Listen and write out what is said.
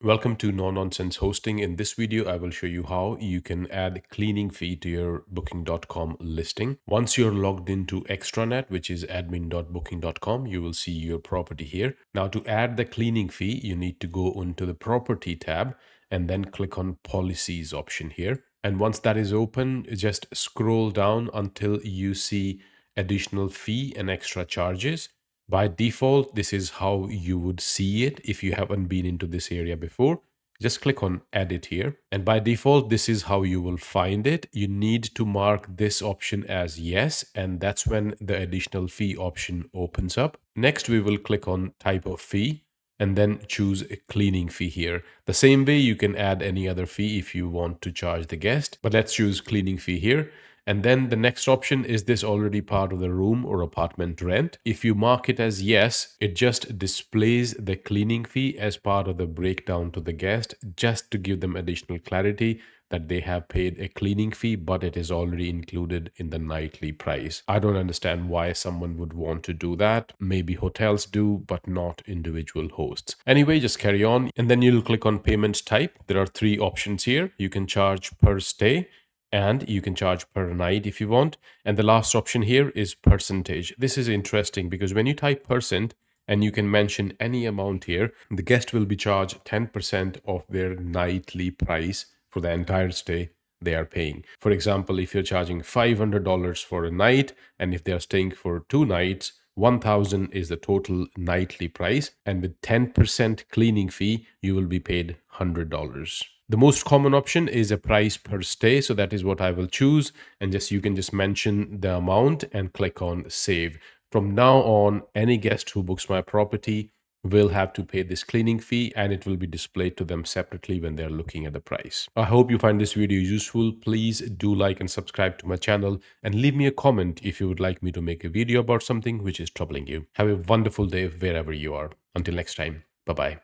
Welcome to No Nonsense Hosting. In this video, I will show you how you can add cleaning fee to your booking.com listing. Once you're logged into extranet, which is admin.booking.com, you will see your property here. Now to add the cleaning fee, you need to go into the property tab and then click on policies option here. And once that is open, just scroll down until you see additional fee and extra charges. By default, this is how you would see it if you haven't been into this area before. Just click on edit here. And by default, this is how you will find it. You need to mark this option as yes, and that's when the additional fee option opens up. Next, we will click on type of fee and then choose a cleaning fee here. The same way you can add any other fee if you want to charge the guest, but let's choose cleaning fee here. And then the next option is this already part of the room or apartment rent. If you mark it as yes, it just displays the cleaning fee as part of the breakdown to the guest, just to give them additional clarity that they have paid a cleaning fee, but it is already included in the nightly price. I don't understand why someone would want to do that. Maybe hotels do, but not individual hosts. Anyway, just carry on. And then you'll click on payment type. There are three options here. You can charge per stay, and you can charge per night if you want. And the last option here is percentage. This is interesting because when you type percent and you can mention any amount here, the guest will be charged 10% of their nightly price for the entire stay they are paying. For example, if you're charging $500 for a night, and if they are staying for 2 nights, 1,000 is the total nightly price, and with 10% cleaning fee, you will be paid $100. The most common option is a price per stay, so that is what I will choose, and just you can just mention the amount and click on save. From now on, any guest who books my property will have to pay this cleaning fee, and it will be displayed to them separately when they're looking at the price. I hope you find this video useful. Please do like and subscribe to my channel, and leave me a comment if you would like me to make a video about something which is troubling you. Have a wonderful day wherever you are. Until next time, bye-bye.